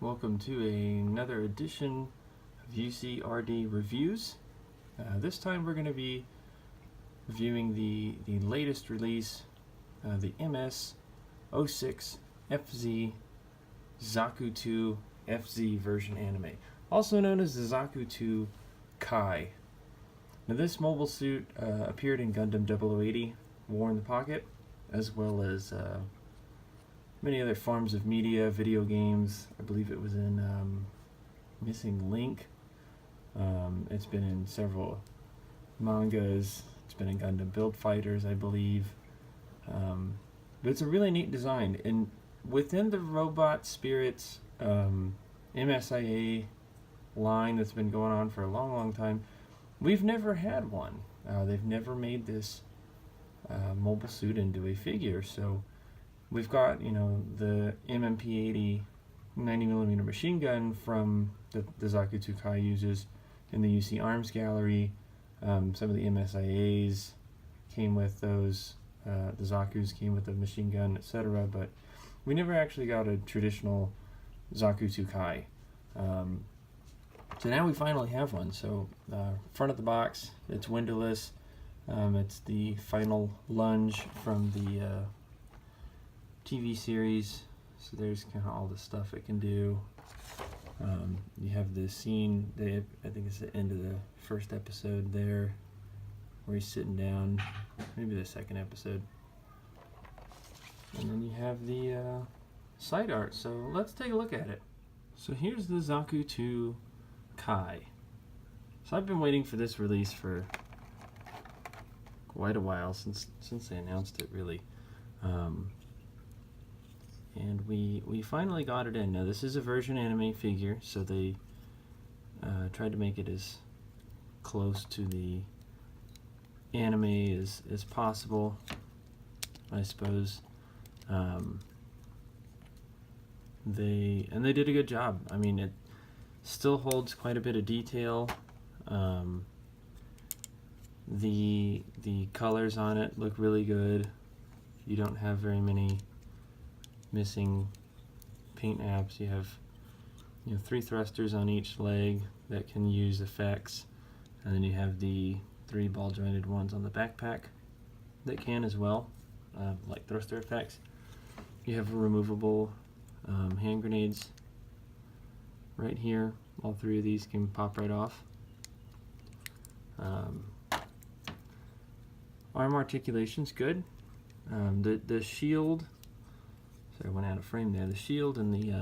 Welcome to another edition of UCRD Reviews. This time we're going to be reviewing the latest release, the MS-06FZ Zaku II FZ version anime, also known as the Zaku II Kai. Now this mobile suit appeared in Gundam 0080, War in the Pocket, as well as many other forms of media, video games. I believe it was in Missing Link. It's been in several mangas. It's been in Gundam Build Fighters, I believe. But it's a really neat design. And within the Robot Spirits MSIA line that's been going on for a long time, we've never had one. They've never made this mobile suit into a figure. So we've got, the MMP-80 90mm machine gun from the Zaku II Kai uses in the UC Arms Gallery. Some of the MSIAs came with those. The Zakus came with a machine gun, etc. But we never actually got a traditional Zaku II Kai. So now we finally have one. So front of the box, it's windowless. It's the final lunge from the TV series, so there's kind of all the stuff it can do. You have the scene, I think it's the end of the first episode there, where he's sitting down, maybe the second episode. And then you have the side art, so let's take a look at it. So here's the Zaku II Kai. So I've been waiting for this release for quite a while, since they announced it, really. And we finally got it in. Now this is a version anime figure, so they tried to make it as close to the anime as possible, I suppose. They did a good job. I mean, it still holds quite a bit of detail. The colors on it look really good. You don't have very many missing paint apps. You have 3 thrusters on each leg that can use effects, and then you have the 3 ball jointed ones on the backpack that can as well, like thruster effects. You have removable hand grenades right here. All 3 of these can pop right off. Arm articulation's good. The shield, I went out of frame there. The shield and the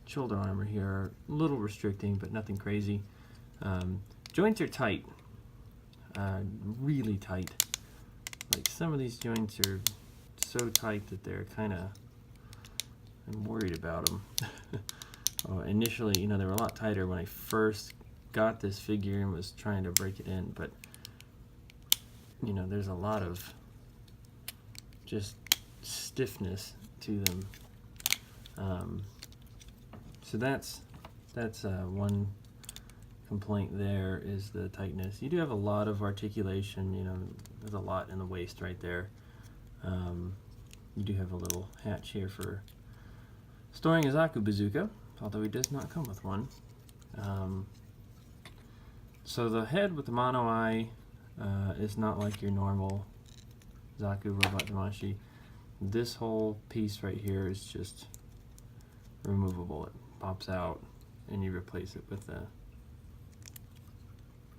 shoulder armor here are a little restricting, but nothing crazy. Joints are tight, really tight. Like, some of these joints are so tight that they're I'm worried about them. Initially, they were a lot tighter when I first got this figure and was trying to break it in, but there's a lot of just stiffness to them. So that's one complaint there, is the tightness. You do have a lot of articulation. There's a lot in the waist right there. You do have a little hatch here for storing a Zaku bazooka, although he does not come with one. So the head with the mono eye is not like your normal Zaku robot Damashi. This whole piece right here is just removable. It pops out and you replace it with a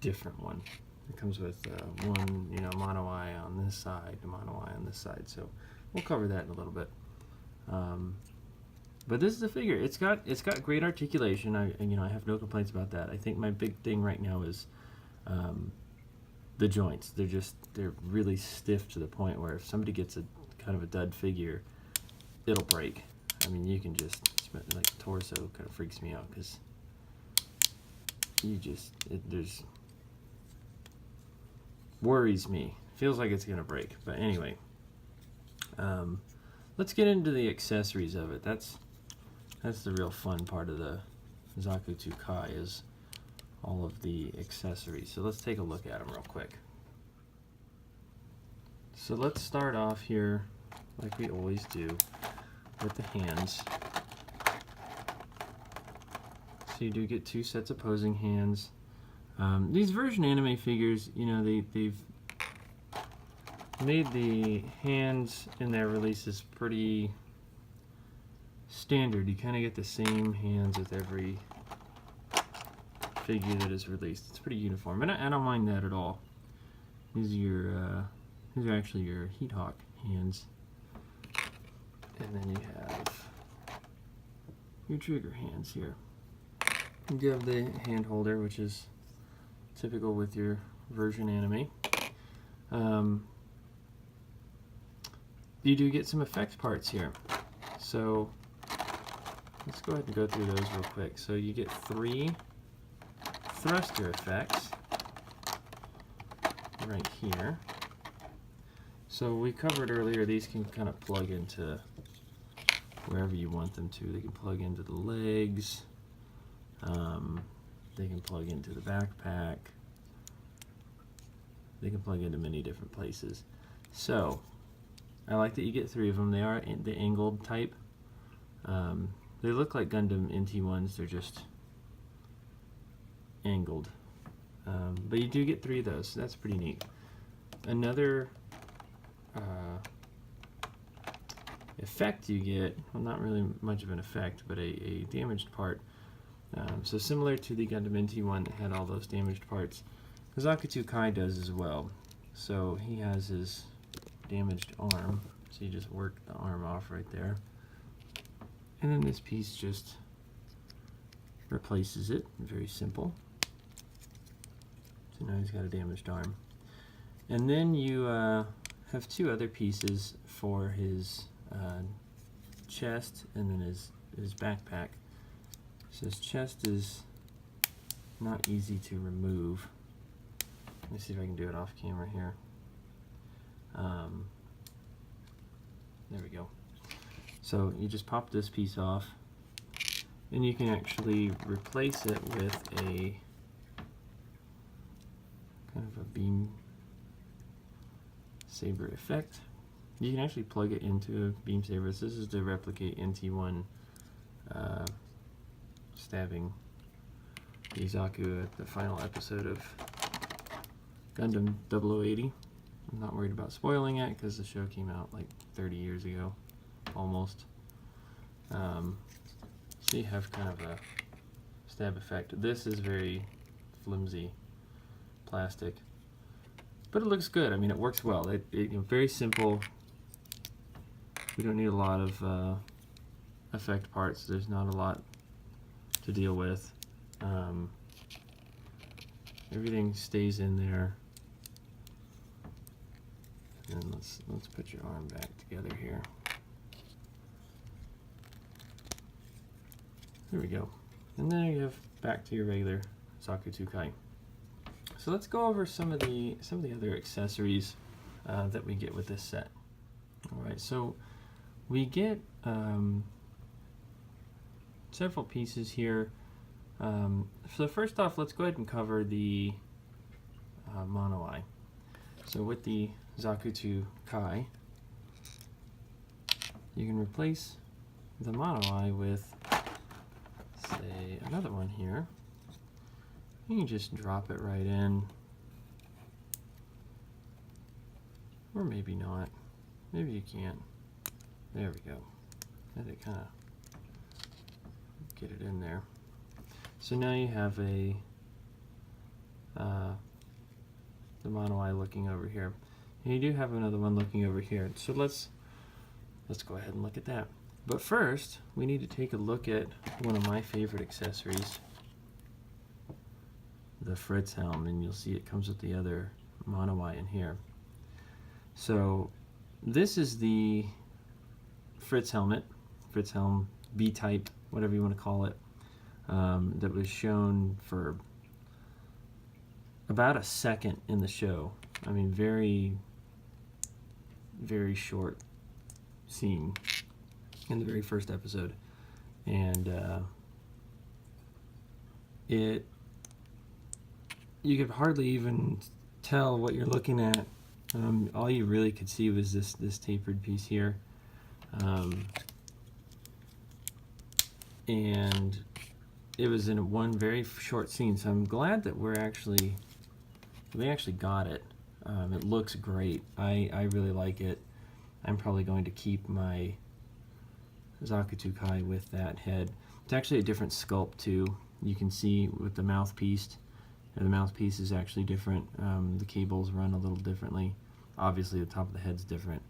different one. It comes with one, mono eye on this side, a mono eye on this side. So we'll cover that in a little bit. But this is a figure. It's got great articulation. I have no complaints about that. I think my big thing right now is the joints. They're really stiff to the point where if somebody gets a kind of a dud figure, it'll break. I mean, you can just, like, the torso kind of freaks me out, because there's worries me. Feels like it's gonna break. But anyway, let's get into the accessories of it. That's the real fun part of the Zaku II Kai, is all of the accessories. So let's take a look at them real quick. So let's start off here, like we always do, with the hands. So you do get 2 sets of opposing hands. These version anime figures, you know, they've made the hands in their releases pretty standard. You kind of get the same hands with every figure that is released. It's pretty uniform, and I don't mind that at all. These are actually your Heat Hawk hands, and then you have your trigger hands here. You have the hand holder, which is typical with your version anime. You do get some effects parts here, so let's go ahead and go through those real quick. So you get 3 thruster effects right here. So we covered earlier, these can kind of plug into wherever you want them to. They can plug into the legs, they can plug into the backpack, they can plug into many different places. So I like that you get 3 of them. They are the angled type. They look like Gundam NT1s, they're just angled. But you do get 3 of those, so that's pretty neat. Another effect you get, well, not really much of an effect, but a damaged part. So similar to the Gundam NT1 that had all those damaged parts, the Zaku II Kai does as well. So he has his damaged arm, so you just work the arm off right there. And then this piece just replaces it, very simple. So now he's got a damaged arm. And then you have 2 other pieces for his chest and then his backpack. So his chest is not easy to remove. Let me see if I can do it off camera here. There we go. So you just pop this piece off, and you can actually replace it with a kind of a beam saber effect. You can actually plug it into beam sabers. This is to replicate NT1 stabbing the Zaku at the final episode of Gundam 0080. I'm not worried about spoiling it because the show came out like 30 years ago, almost. So you have kind of a stab effect. This is very flimsy plastic, but it looks good. I mean, it works well. Very simple. We don't need a lot of effect parts. There's not a lot to deal with. Everything stays in there. And let's put your arm back together here. There we go. And then you have back to your regular Zaku II Kai. So let's go over some of the other accessories that we get with this set. All right, so we get several pieces here. So first off, let's go ahead and cover the mono eye. So with the Zaku II Kai, you can replace the mono eye with, say, another one here. You can just drop it right in, or maybe not. Maybe you can't. There we go. And it kind of get it in there. So now you have the mono eye looking over here. And you do have another one looking over here. So let's go ahead and look at that. But first, we need to take a look at one of my favorite accessories, the Fritz helm, and you'll see it comes with the other mono eye in here. So this is the Fritz helmet, Fritz helm B-type, whatever you want to call it, that was shown for about a second in the show. I mean, very, very short scene in the very first episode, and you could hardly even tell what you're looking at. All you really could see was this tapered piece here, and it was in one very short scene, so I'm glad that they actually got it. It looks great. I really like it. I'm probably going to keep my Zaku II Kai with that head. It's actually a different sculpt too. You can see with the mouthpiece. The mouthpiece is actually different. The cables run a little differently. Obviously, the top of the head's different.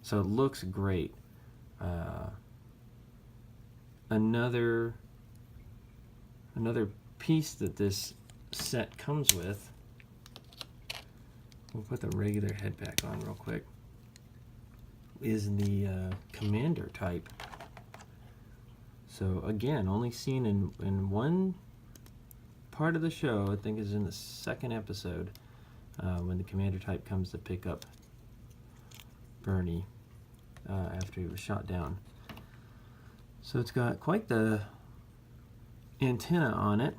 So it looks great. Another piece that this set comes with, we'll put the regular head back on real quick, is the commander type. So again, only seen in one part of the show. I think is in the second episode, when the commander type comes to pick up Bernie after he was shot down. So it's got quite the antenna on it.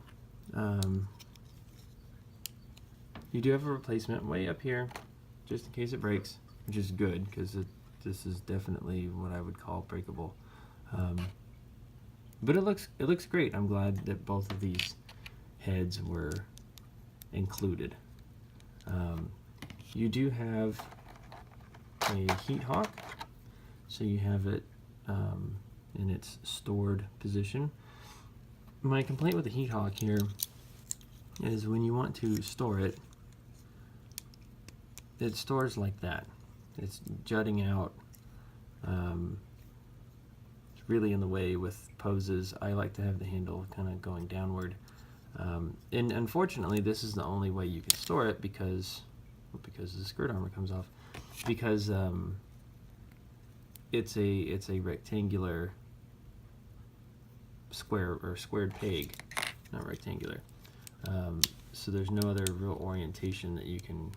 You do have a replacement way up here, just in case it breaks, which is good because this is definitely what I would call breakable. But it looks great. I'm glad that both of these heads were included. You do have a heat hawk, so you have it in its stored position. My complaint with the heat hawk here is when you want to store it, it stores like that. It's jutting out. It's really in the way with poses. I like to have the handle kind of going downward. And unfortunately, this is the only way you can store it because the skirt armor comes off. Because it's a rectangular square or squared peg, not rectangular. So there's no other real orientation that you can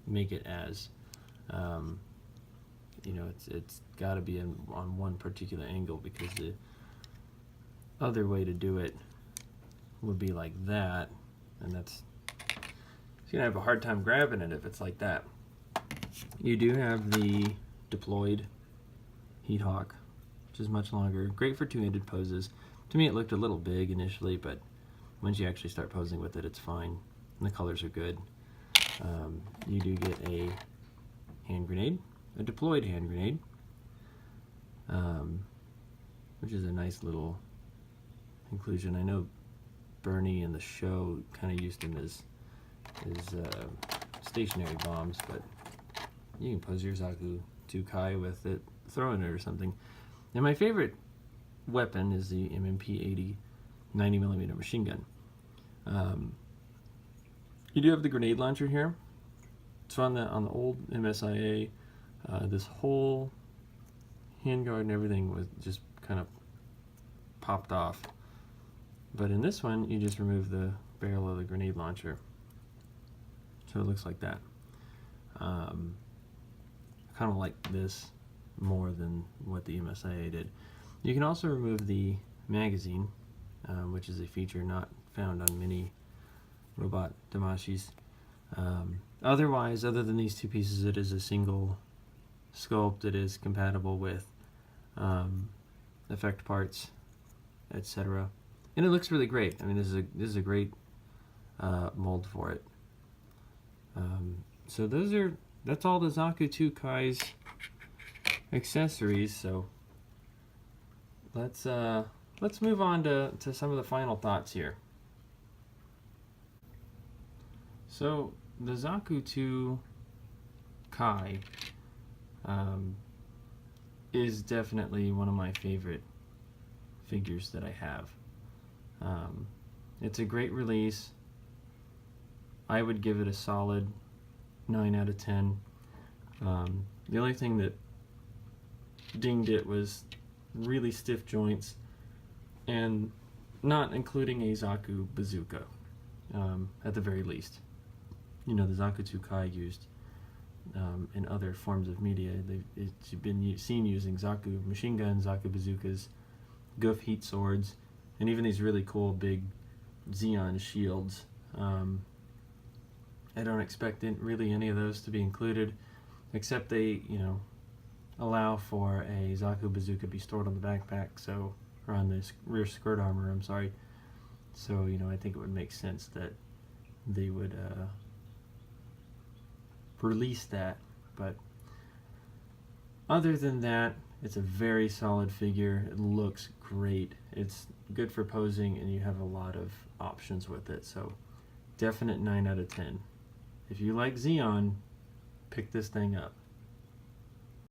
make it as. You know, it's got to be on one particular angle, because the other way to do it would be like that, and that's, you're gonna have a hard time grabbing it if it's like that. You do have the deployed heat hawk, which is much longer, great for two-handed poses. To me, it looked a little big initially, but once you actually start posing with it, it's fine, and the colors are good. You do get a hand grenade, a deployed hand grenade, which is a nice little inclusion. I know Bernie in the show kind of used them as stationary bombs, but you can pose your Zaku II Kai with it, throwing it or something. And my favorite weapon is the MMP-80 90mm machine gun. You do have the grenade launcher here. So on the old MSIA, this whole handguard and everything was just kind of popped off. But in this one, you just remove the barrel of the grenade launcher. So it looks like that. I kind of like this more than what the MSIA did. You can also remove the magazine, which is a feature not found on many robot damashis. Otherwise, other than these two pieces, it is a single sculpt. It is compatible with effect parts, etc. And it looks really great. I mean, this is a great mold for it. So that's all the Zaku II Kai's accessories. So let's move on to some of the final thoughts here. So the Zaku II Kai is definitely one of my favorite figures that I have. It's a great release. I would give it a solid 9 out of 10. The only thing that dinged it was really stiff joints and not including a Zaku bazooka, at the very least. You know, the Zaku II Kai used in other forms of media. It's been seen using Zaku machine guns, Zaku bazookas, Goof heat swords, and even these really cool big Xeon shields. I don't expect really any of those to be included, except they, allow for a Zaku bazooka to be stored on the backpack, so or on the rear skirt armor, I'm sorry. So, you know, I think it would make sense that they would release that. But other than that, it's a very solid figure. It looks great. It's good for posing, and you have a lot of options with it. So definite 9 out of 10. If you like Zeon, pick this thing up.